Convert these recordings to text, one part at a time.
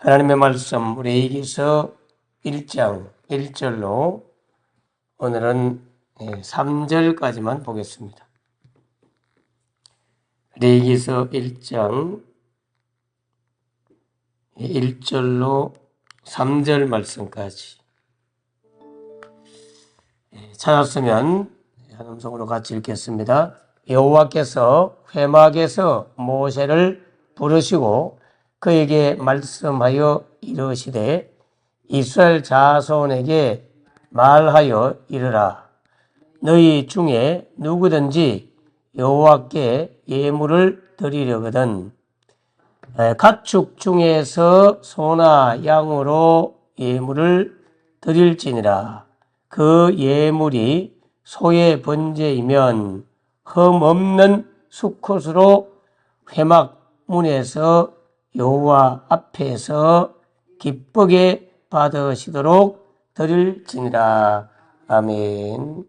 하나님의 말씀 레위기서 1장 1절로 오늘은 3절까지만 보겠습니다. 레위기서 1장 1절로 3절 말씀까지 찾았으면 한 음성으로 같이 읽겠습니다. 여호와께서 회막에서 모세를 부르시고 그에게 말씀하여 이르시되 이스라엘 자손에게 말하여 이르라. 너희 중에 누구든지 여호와께 예물을 드리려거든 가축 중에서 소나 양으로 예물을 드릴지니라. 그 예물이 소의 번제이면 흠없는 수컷으로 회막문에서 여호와 앞에서 기쁘게 받으시도록 드릴지니라. 아멘.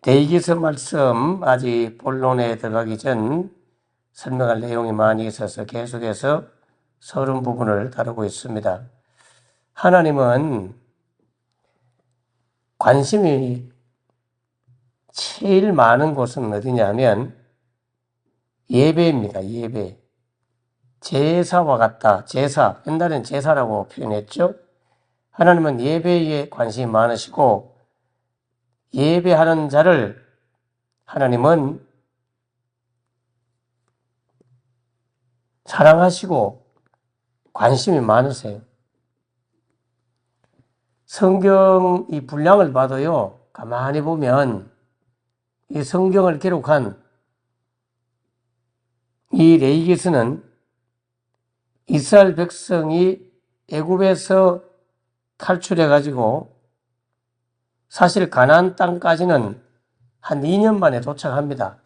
레위기서 말씀 아직 본론에 들어가기 전 설명할 내용이 많이 있어서 계속해서 서론 부분을 다루고 있습니다. 하나님은 관심이 제일 많은 곳은 어디냐면 예배입니다. 예배. 제사와 같다. 제사. 옛날엔 제사라고 표현했죠. 하나님은 예배에 관심이 많으시고 예배하는 자를 하나님은 사랑하시고 관심이 많으세요. 성경 이 분량을 봐도요, 가만히 보면 이 성경을 기록한 이 레위기서는 이스라엘 백성이 애굽에서 탈출해가지고 사실 가나안 땅까지는 한 2년 만에 도착합니다.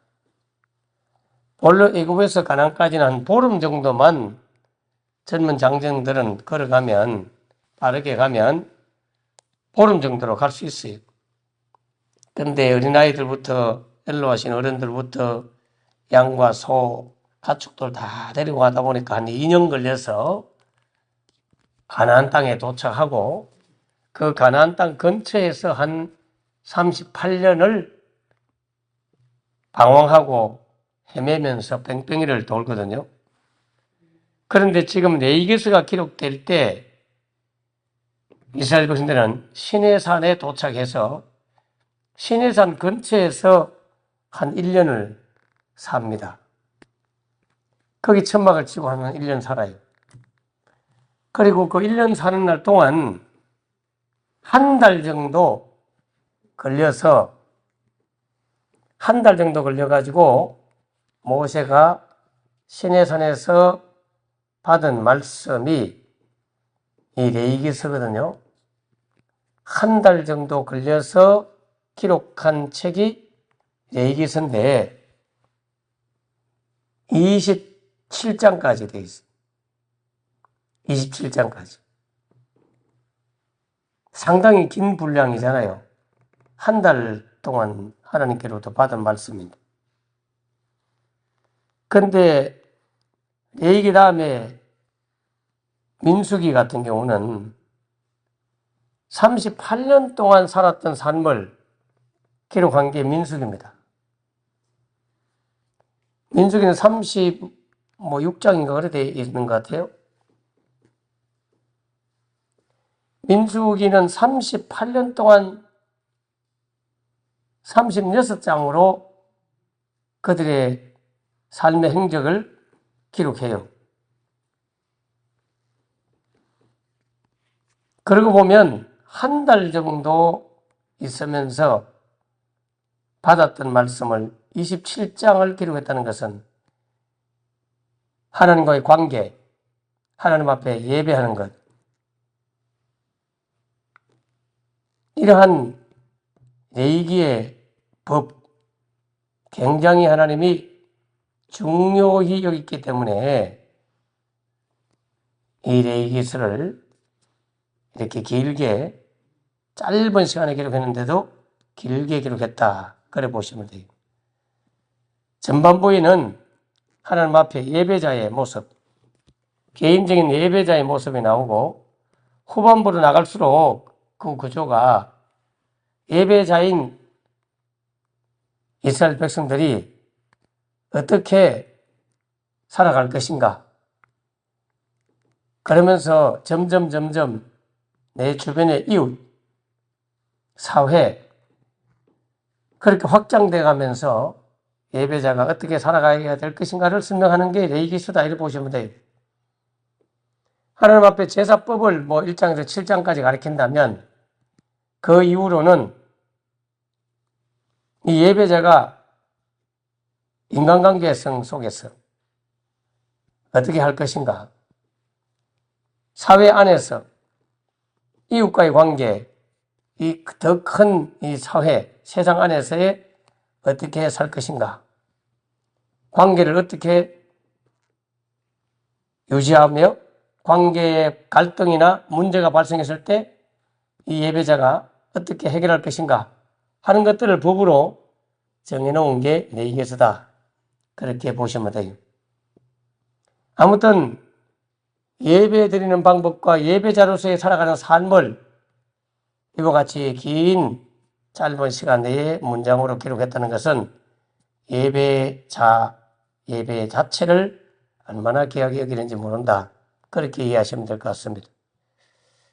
원래 애굽에서 가나안까지는 한 보름 정도만 젊은 장정들은 걸어가면 빠르게 가면 보름 정도로 갈 수 있어요. 그런데 어린아이들부터 연로하신 어른들부터 양과 소, 가축들 다 데리고 가다 보니까 한 2년 걸려서 가나안 땅에 도착하고 그 가나안 땅 근처에서 한 38년을 방황하고 헤매면서 뺑뺑이를 돌거든요. 그런데 지금 레위기서가 기록될 때 이스라엘 백성들은 시내산에 도착해서 시내산 근처에서 한 1년을 삽니다. 거기 천막을 치고 하면 1년 살아요. 그리고 그 1년 사는 날 동안 한 달 정도 걸려서 한 달 정도 걸려가지고 모세가 시내산에서 받은 말씀이 이 레위기서거든요. 한 달 정도 걸려서 기록한 책이 레위기서인데 27장까지 되어 있어요. 27장까지. 상당히 긴 분량이잖아요. 한 달 동안 하나님께로부터 받은 말씀입니다. 그런데 레위기 다음에 민수기 같은 경우는 38년 동안 살았던 삶을 기록한 게 민수기입니다. 민수기는 36장인가 그래 되어 있는 것 같아요. 민수기는 38년 동안 36장으로 그들의 삶의 행적을 기록해요. 그러고 보면 한 달 정도 있으면서 받았던 말씀을 27장을 기록했다는 것은 하나님과의 관계, 하나님 앞에 예배하는 것, 이러한 레위기의 법, 굉장히 하나님이 중요히 여겼기 때문에 이 레위기서를 이렇게 길게 짧은 시간에 기록했는데도 길게 기록했다. 그래 보시면 돼요. 전반부에는 하나님 앞에 예배자의 모습, 개인적인 예배자의 모습이 나오고, 후반부로 나갈수록 그 구조가 예배자인 이스라엘 백성들이 어떻게 살아갈 것인가. 그러면서 점점 내 주변의 이웃, 사회, 그렇게 확장돼 가면서 예배자가 어떻게 살아가야 될 것인가를 설명하는 게 레위기서다, 이렇게 보시면 돼요. 하나님 앞에 제사법을 1장에서 7장까지 가르친다면 그 이후로는 이 예배자가 인간관계성 속에서 어떻게 할 것인가, 사회 안에서 이웃과의 관계, 이 더 큰 이 사회, 세상 안에서의 어떻게 살 것인가, 관계를 어떻게 유지하며 관계의 갈등이나 문제가 발생했을 때 이 예배자가 어떻게 해결할 것인가 하는 것들을 법으로 정해놓은 게 레위기서다, 그렇게 보시면 돼요. 아무튼 예배 드리는 방법과 예배자로서의 살아가는 삶을 이와 같이 긴 짧은 시간 내에 문장으로 기록했다는 것은 예배 자체를 얼마나 귀하게 여기는지 모른다, 그렇게 이해하시면 될 것 같습니다.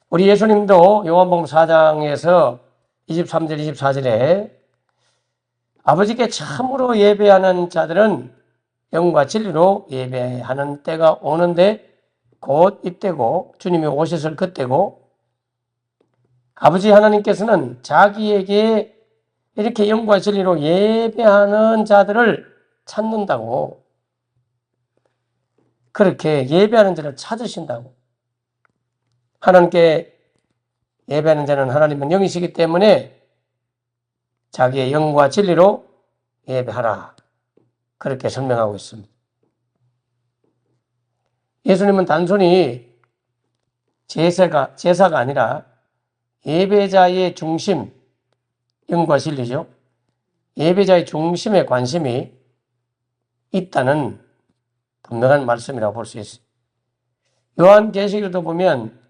우리 예수님도 요한복음 4장에서 23절 24절에 아버지께 참으로 예배하는 자들은 영과 진리로 예배하는 때가 오는데 곧 이때고, 주님이 오셨을 그때고, 아버지 하나님께서는 자기에게 이렇게 영과 진리로 예배하는 자들을 찾는다고, 그렇게 예배하는 자를 찾으신다고. 하나님께 예배하는 자는 하나님은 영이시기 때문에 자기의 영과 진리로 예배하라, 그렇게 설명하고 있습니다. 예수님은 단순히 제사가 아니라 예배자의 중심, 영과 진리죠. 예배자의 중심에 관심이 있다는 분명한 말씀이라고 볼 수 있어요. 요한계시록도 보면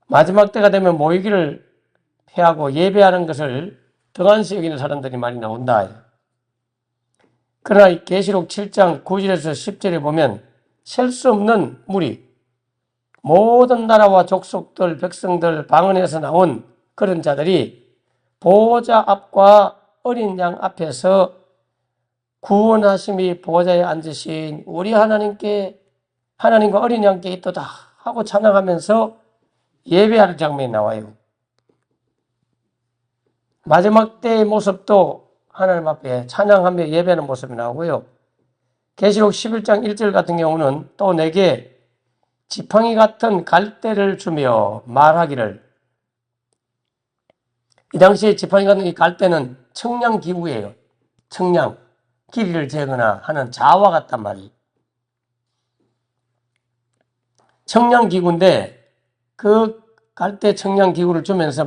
마지막 때가 되면 모이기를 패하고 예배하는 것을 등한시 여기는 사람들이 많이 나온다. 그러나 계시록 7장 9절에서 10절에 보면 셀 수 없는 무리, 모든 나라와 족속들, 백성들, 방언에서 나온 그런 자들이 보호자 앞과 어린 양 앞에서 구원하심이 보호자에 앉으신 우리 하나님과 어린 양께 있도다 하고 찬양하면서 예배하는 장면이 나와요. 마지막 때의 모습도 하나님 앞에 찬양하며 예배하는 모습이 나오고요. 계시록 11장 1절 같은 경우는 또 내게 지팡이 같은 갈대를 주며 말하기를, 이 당시에 지팡이 같은 이 갈대는 청량기구예요. 청량, 길이를 재거나 하는 자와 같단 말이에요. 청량기구인데 그 갈대 청량기구를 주면서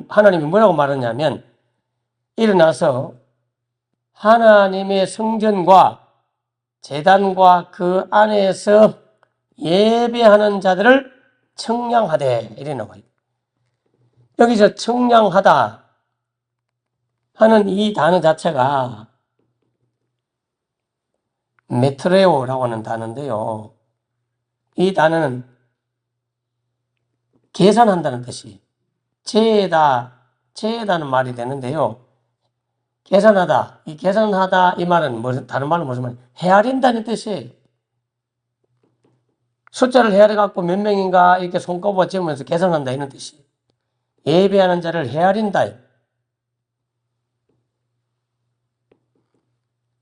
하나님이 뭐라고 말하냐면, 일어나서 하나님의 성전과 제단과 그 안에서 예배하는 자들을 청량하되, 이래 나와요. 여기서 청량하다 하는 이 단어 자체가 메트레오라고 하는 단어인데요. 이 단어는 계산한다는 뜻이, 재다는 말이 되는데요. 계산하다, 이 말은 다른 말로 무슨 말이에요? 헤아린다는 뜻이에요. 숫자를 헤아려갖고 몇 명인가 이렇게 손꼽아 지으면서 계산한다, 이런 뜻이에요. 예배하는 자를 헤아린다.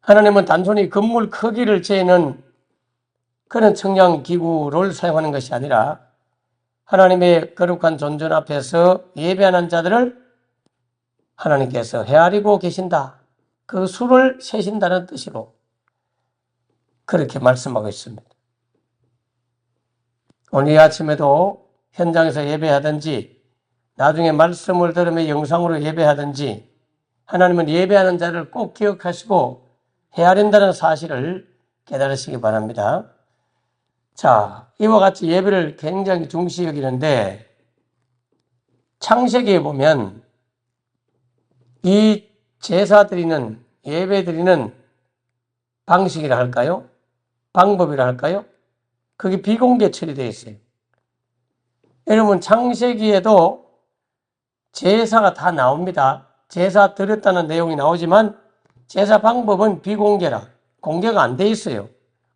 하나님은 단순히 건물 크기를 재는 그런 청량기구를 사용하는 것이 아니라 하나님의 거룩한 존전 앞에서 예배하는 자들을 하나님께서 헤아리고 계신다, 그 수를 세신다는 뜻으로 그렇게 말씀하고 있습니다. 오늘 이 아침에도 현장에서 예배하든지 나중에 말씀을 들으며 영상으로 예배하든지 하나님은 예배하는 자를 꼭 기억하시고 헤아린다는 사실을 깨달으시기 바랍니다. 자, 이와 같이 예배를 굉장히 중시 여기는데 창세기에 보면 이 제사 드리는 예배 드리는 방식이라 할까요? 방법이라 할까요? 그게 비공개 처리되어 있어요. 여러분 창세기에도 제사가 다 나옵니다. 제사 드렸다는 내용이 나오지만 제사 방법은 비공개라 공개가 안 돼 있어요.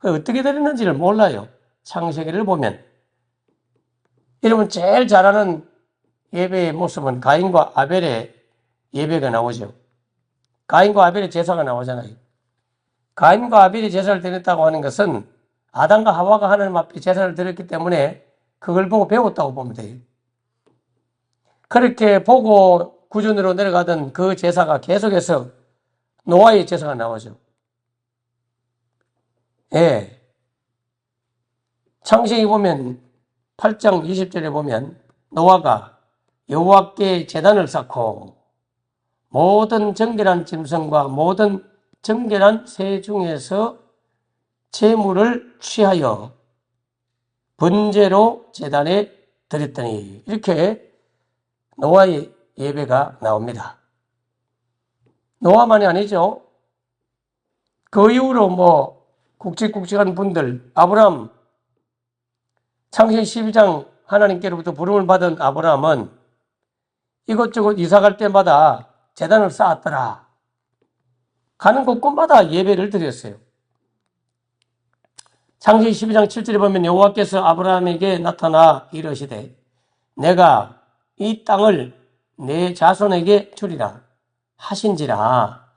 어떻게 드렸는지를 몰라요. 창세기를 보면. 여러분 제일 잘하는 예배의 모습은 가인과 아벨의 예배가 나오죠. 가인과 아벨의 제사가 나오잖아요. 가인과 아벨이 제사를 드렸다고 하는 것은 아담과 하와가 하나님 앞에 제사를 드렸기 때문에 그걸 보고 배웠다고 보면 돼요. 그렇게 보고 구준으로 내려가던 그 제사가 계속해서 노아의 제사가 나오죠. 예. 창세기 보면 8장 20절에 보면 노아가 여호와께 제단을 쌓고 모든 정결한 짐승과 모든 정결한 새 중에서 제물을 취하여 번제로 제단에 드렸더니 이렇게 노아의 예배가 나옵니다. 노아만이 아니죠. 그 이후로 굵직굵직한 분들, 아브람, 창세기 12장 하나님께로부터 부름을 받은 아브람은 이것저것 이사 갈 때마다 제단을 쌓았더라. 가는 곳곳마다 예배를 드렸어요. 창세기 12장 7절에 보면 여호와께서 아브라함에게 나타나 이르시되 내가 이 땅을 내 자손에게 주리라 하신지라.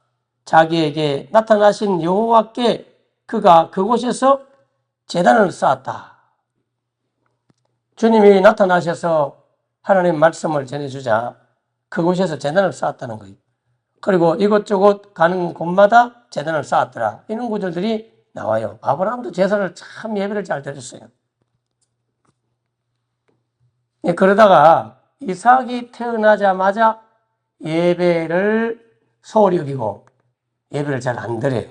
자기에게 나타나신 여호와께 그가 그곳에서 제단을 쌓았다. 주님이 나타나셔서 하나님 말씀을 전해주자 그곳에서 제단을 쌓았다는 거예요. 그리고 이것저것 가는 곳마다 제단을 쌓았더라. 이런 구절들이 나와요. 아브라함도 제사를 참 예배를 잘 드렸어요. 그러다가 이삭이 태어나자마자 예배를 소홀히 여기고 예배를 잘 안 드려요.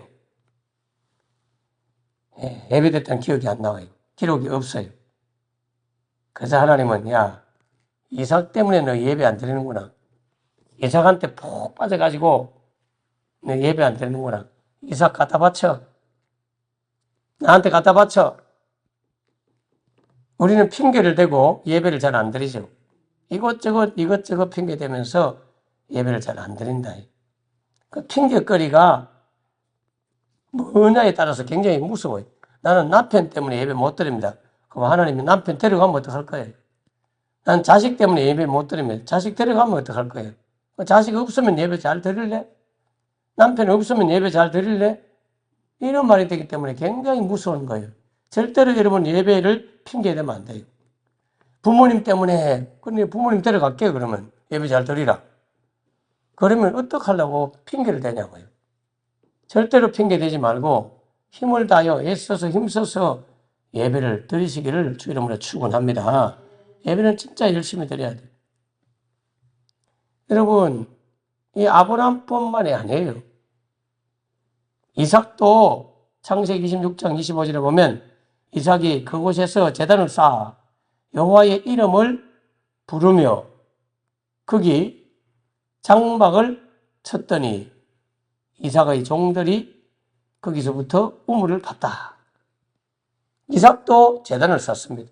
예배됐다는 기억이 안 나와요. 기록이 없어요. 그래서 하나님은 야 이삭 때문에 너 예배 안 드리는구나. 이삭한테 푹 빠져가지고 너 예배 안 드리는구나. 이삭 갖다 바쳐. 나한테 갖다 바쳐. 우리는 핑계를 대고 예배를 잘 안 드리죠. 이것저것 핑계 대면서 예배를 잘 안 드린다. 그 핑계거리가 뭐냐에 따라서 굉장히 무서워요. 나는 남편 때문에 예배 못 드립니다. 그럼 하나님이 남편 데려가면 어떡할 거예요? 난 자식 때문에 예배 못 드리면 자식 데려가면 어떡할 거예요? 자식 없으면 예배 잘 드릴래? 남편 없으면 예배 잘 드릴래? 이런 말이 되기 때문에 굉장히 무서운 거예요. 절대로 여러분 예배를 핑계대면 안 돼요. 부모님 때문에, 근데 부모님 데려갈게요, 그러면. 예배 잘 드리라. 그러면 어떡하려고 핑계를 대냐고요. 절대로 핑계대지 말고 힘을 다하여 애써서 힘써서 예배를 드리시기를 주 이름으로 축원합니다. 예배는 진짜 열심히 드려야 돼요. 여러분, 이 아브람뿐만이 아니에요. 이삭도 창세기 26장 25절에 보면 이삭이 그곳에서 제단을 쌓아 여호와의 이름을 부르며 거기 장막을 쳤더니 이삭의 종들이 거기서부터 우물을 봤다. 이삭도 제단을 쌓습니다.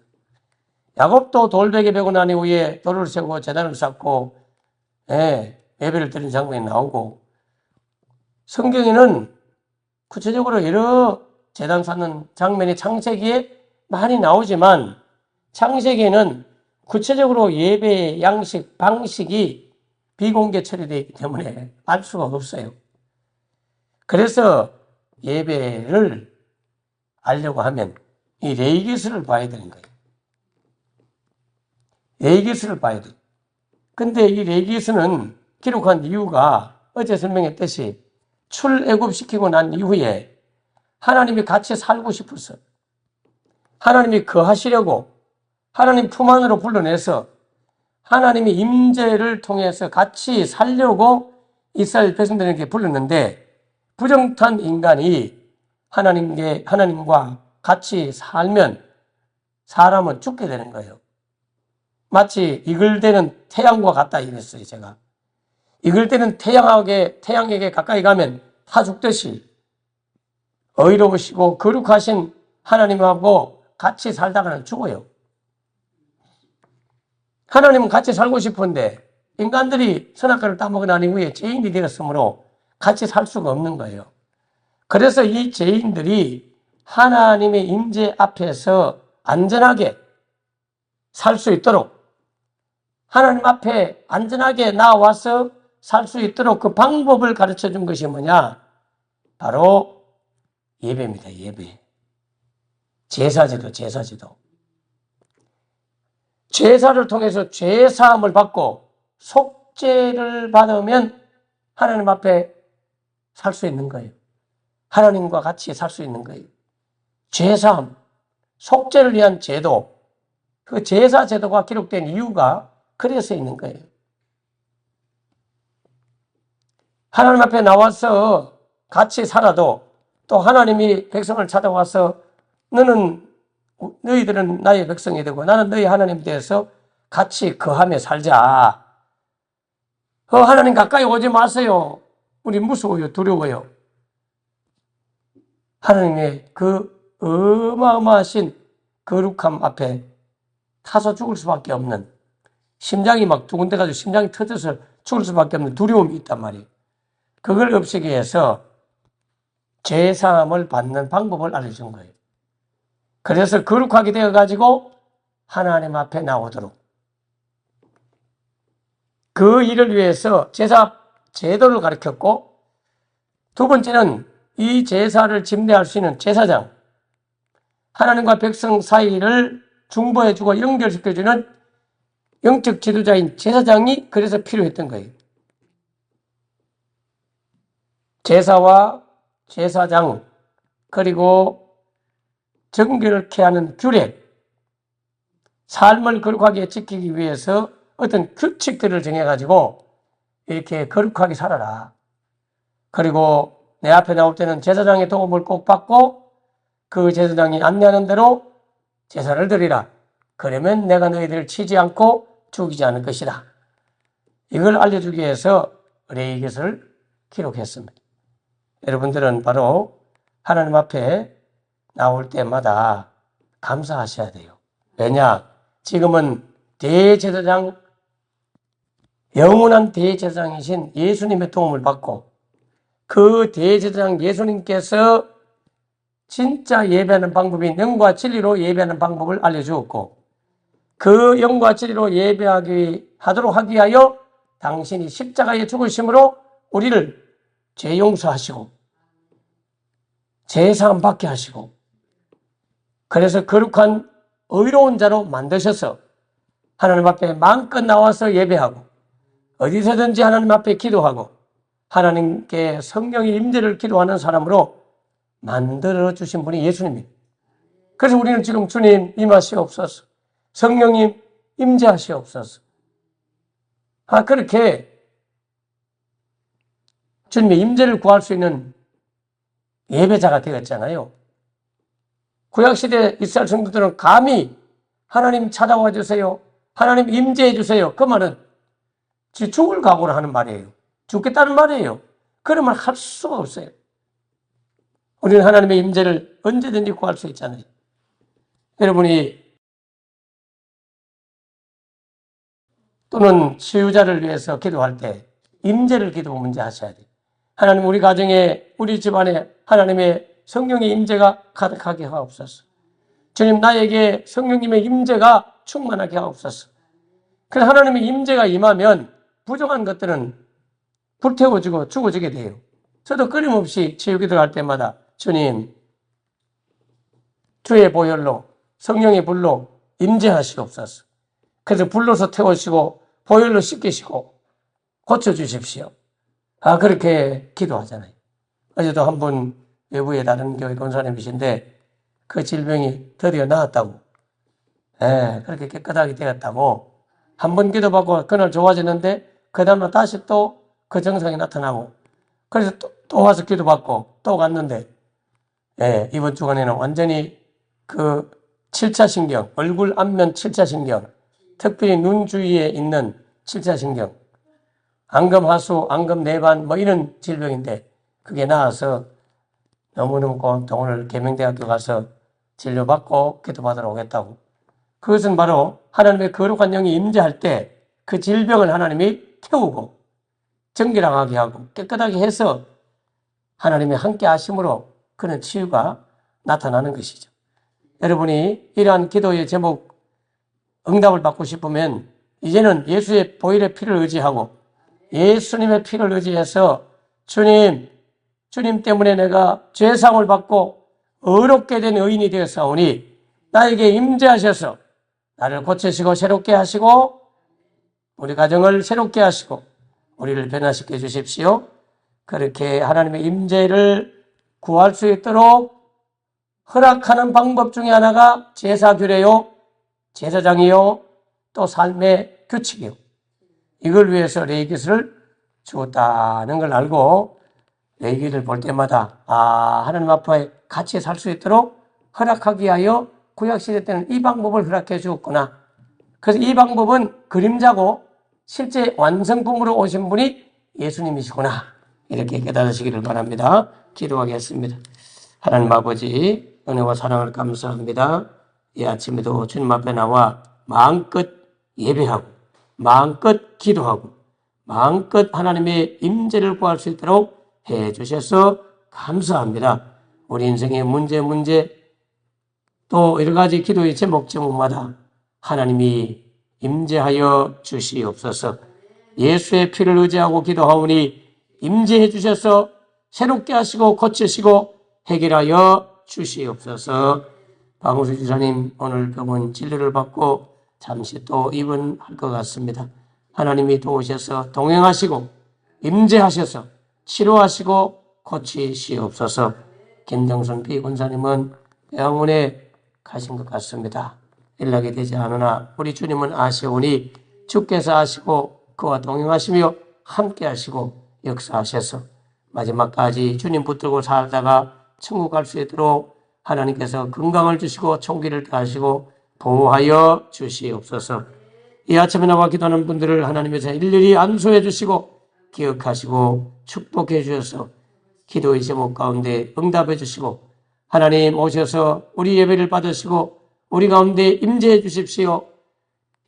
야곱도 돌베개 베고 난 이후에 돌을 세우고 제단을 쌓고 예배를 드리는 장면이 나오고 성경에는 구체적으로 여러 제단 쌓는 장면이 창세기에 많이 나오지만 창세기에는 구체적으로 예배의 양식, 방식이 비공개 처리되어 있기 때문에 알 수가 없어요. 그래서 예배를 알려고 하면 이 레위기서를 봐야 되는 거예요. 레위기서를 봐야 돼요. 근데 이 레위기서는 기록한 이유가 어제 설명했듯이 출애굽시키고 난 이후에 하나님이 같이 살고 싶어서 하나님이 거하시려고 하나님 품 안으로 불러내서 하나님이 임재를 통해서 같이 살려고 이스라엘 백성들에게 불렀는데 부정탄 인간이 하나님과 같이 살면 사람은 죽게 되는 거예요. 마치 이글대는 태양과 같다 이랬어요, 제가. 이글대는 태양에게 가까이 가면 다 죽듯이 의로우시고 거룩하신 하나님하고 같이 살다가는 죽어요. 하나님은 같이 살고 싶은데 인간들이 선악과를 따먹은 난 이후에 죄인이 되었으므로 같이 살 수가 없는 거예요. 그래서 이 죄인들이 하나님의 임재 앞에서 안전하게 살 수 있도록, 하나님 앞에 안전하게 나와서 살 수 있도록 그 방법을 가르쳐 준 것이 뭐냐? 바로 예배입니다. 예배. 제사제도. 제사를 통해서 죄사함을 받고 속죄를 받으면 하나님 앞에 살 수 있는 거예요. 하나님과 같이 살 수 있는 거예요. 죄사함, 속죄를 위한 제도, 그 제사 제도가 기록된 이유가 그래서 있는 거예요. 하나님 앞에 나와서 같이 살아도 또 하나님이 백성을 찾아와서 너희들은 나의 백성이 되고 나는 너희 하나님이 되어서 같이 거하며 살자. 하나님 가까이 오지 마세요. 우리 무서워요. 두려워요. 하나님의 그 어마어마하신 거룩함 앞에 타서 죽을 수밖에 없는, 심장이 막 두근대가지고 심장이 터져서 죽을 수밖에 없는 두려움이 있단 말이에요. 그걸 없애기 위해서 죄사함을 받는 방법을 알려준 거예요. 그래서 거룩하게 되어가지고 하나님 앞에 나오도록, 그 일을 위해서 제사 제도를 가르쳤고, 두 번째는 이 제사를 집례할 수 있는 제사장, 하나님과 백성 사이를 중보해주고 연결시켜주는 영적 지도자인 제사장이 그래서 필요했던 거예요. 제사와 제사장, 그리고 정결케 하는 규례, 삶을 거룩하게 지키기 위해서 어떤 규칙들을 정해가지고 이렇게 거룩하게 살아라. 그리고 내 앞에 나올 때는 제사장의 도움을 꼭 받고 그 제사장이 안내하는 대로 제사를 드리라. 그러면 내가 너희들을 치지 않고 죽이지 않을 것이다. 이걸 알려주기 위해서 레위기를 기록했습니다. 여러분들은 바로 하나님 앞에 나올 때마다 감사하셔야 돼요. 왜냐? 지금은 대제사장, 영원한 대제사장이신 예수님의 도움을 받고 그 대제사장 예수님께서 진짜 예배하는 방법인 영과 진리로 예배하는 방법을 알려주었고, 그 영과 진리로 예배하도록 하기 위하여 당신이 십자가에 죽으심으로 우리를 죄 용서하시고 제사함 받게 하시고, 그래서 거룩한 의로운 자로 만드셔서 하나님 앞에 마음껏 나와서 예배하고 어디서든지 하나님 앞에 기도하고 하나님께 성령의 임재를 기도하는 사람으로 만들어주신 분이 예수님입니다. 그래서 우리는 지금 주님 임하시옵소서, 성령님 임재하시옵소서, 그렇게 주님의 임재를 구할 수 있는 예배자가 되었잖아요. 구약시대 이스라엘 성도들은 감히 하나님 찾아와 주세요, 하나님 임재해 주세요, 그 말은 죽을 각오를 하는 말이에요. 죽겠다는 말이에요. 그런 말 할 수가 없어요. 우리는 하나님의 임재를 언제든지 구할 수 있잖아요. 여러분이 또는 치유자를 위해서 기도할 때 임재를 기도 문제 하셔야 돼요. 하나님, 우리 가정에, 우리 집안에 하나님의 성령의 임재가 가득하게 하옵소서. 주님, 나에게 성령님의 임재가 충만하게 하옵소서. 그래서 하나님의 임재가 임하면 부정한 것들은 불태워지고 죽어지게 돼요. 저도 끊임없이 치유기도를 할 때마다 주님, 주의 보혈로, 성령의 불로 임재하시옵소서. 그래서 불로서 태우시고 보혈로 씻기시고 고쳐주십시오. 그렇게 기도하잖아요. 어제도 한 분 외부의 다른 교회 권사님이신데 그 질병이 드디어 나았다고, 그렇게 깨끗하게 되었다고, 한 번 기도받고 그날 좋아지는데 그 다음날 다시 또 그 증상이 나타나고, 그래서 또 와서 기도받고 또 갔는데, 이번 주간에는 완전히 그 7차신경, 얼굴 앞면 7차신경, 특별히 눈 주위에 있는 7차신경, 안검하수, 안검내반 뭐 이런 질병인데 그게 나아서 너무너무 고맙다. 오늘 계명대학교 가서 진료받고 기도받으러 오겠다고. 그것은 바로 하나님의 거룩한 영이 임재할 때 그 질병을 하나님이 태우고 정결하게 하고 깨끗하게 해서 하나님의 함께 하심으로 그런 치유가 나타나는 것이죠. 여러분이 이러한 기도의 제목 응답을 받고 싶으면 이제는 예수의 보혈의 피를 의지하고 예수님의 피를 의지해서 주님 때문에 내가 죄상을 받고 의롭게 된 의인이 되었사오니 나에게 임재하셔서 나를 고치시고 새롭게 하시고 우리 가정을 새롭게 하시고 우리를 변화시켜 주십시오. 그렇게 하나님의 임재를 구할 수 있도록 허락하는 방법 중에 하나가 제사규례요, 제사장이요, 또 삶의 규칙이요. 이걸 위해서 레위기를 주었다는 걸 알고 레위기를 볼 때마다 하나님 앞에 같이 살 수 있도록 허락하기 위하여 구약시대 때는 이 방법을 허락해 주었구나. 그래서 이 방법은 그림자고 실제 완성품으로 오신 분이 예수님이시구나. 이렇게 깨달으시기를 바랍니다. 기도하겠습니다. 하나님 아버지 은혜와 사랑을 감사합니다. 이 아침에도 주님 앞에 나와 마음껏 예배하고 마음껏 기도하고 마음껏 하나님의 임재를 구할 수 있도록 해 주셔서 감사합니다. 우리 인생의 문제 또 여러 가지 기도의 제목마다 하나님이 임재하여 주시옵소서. 예수의 피를 의지하고 기도하오니 임재해 주셔서 새롭게 하시고 고치시고 해결하여 주시옵소서. 박우수 지사님 오늘 병원 진료를 받고 잠시 또 입원할 것 같습니다. 하나님이 도우셔서 동행하시고 임재하셔서 치료하시고 고치시옵소서. 김정순 비군사님은 병원에 가신 것 같습니다. 연락이 되지 않으나 우리 주님은 아시오니 주께서 아시고 그와 동행하시며 함께 하시고 역사하셔서 마지막까지 주님 붙들고 살다가 천국 갈 수 있도록 하나님께서 건강을 주시고 총기를 다하시고 보호하여 주시옵소서. 이 아침에 나와 기도하는 분들을 하나님께서 일일이 안수해 주시고 기억하시고 축복해 주셔서 기도의 제목 가운데 응답해 주시고 하나님 오셔서 우리 예배를 받으시고 우리 가운데 임재해 주십시오.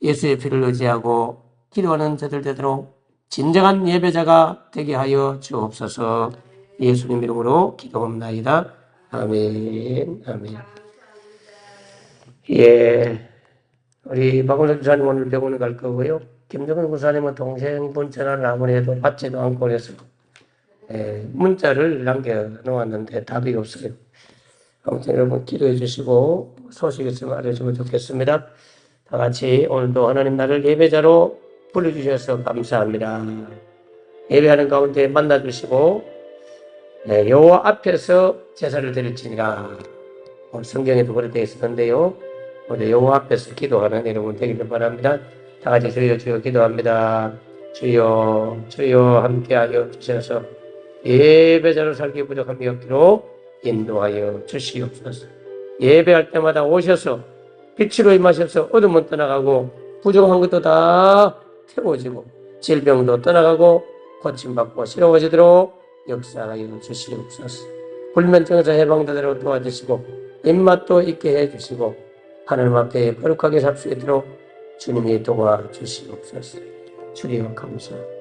예수의 피를 의지하고 기도하는 저들 되도록 진정한 예배자가 되게 하여 주옵소서. 예수님 이름으로 기도합나이다. 아멘. 아멘. 예, 우리 박원석 주사님 오늘 병원에 갈 거고요. 김정은 구사님은 동생분 전화를 아무리 해도 받지도 않고 그래서 문자를 남겨놓았는데 답이 없어요. 아무튼 여러분 기도해 주시고 소식 있으면 알려주면 좋겠습니다. 다 같이 오늘도 하나님 나를 예배자로 불러주셔서 감사합니다. 예배하는 가운데 만나주시고 여호와 앞에서 제사를 드릴지니라. 오늘 성경에도 그렇게 되어 있었는데요. 오늘 여호와 앞에서 기도하는 여러분 되기를 바랍니다. 다 같이 주여 기도합니다. 주여 함께하여 주셔서 예배자로 살기 부족함이 없기로 인도하여 주시옵소서. 예배할 때마다 오셔서 빛으로 임하셔서 어둠은 떠나가고 부족한 것도 다 태워지고 질병도 떠나가고 고침받고 새로워지도록 역사하여 주시옵소서. 불면증에서 해방되도록 도와주시고 입맛도 있게 해주시고 하나님 앞에 거룩하게 살 수 있도록 주님이 도와주시옵소서. 주님 감사합니다.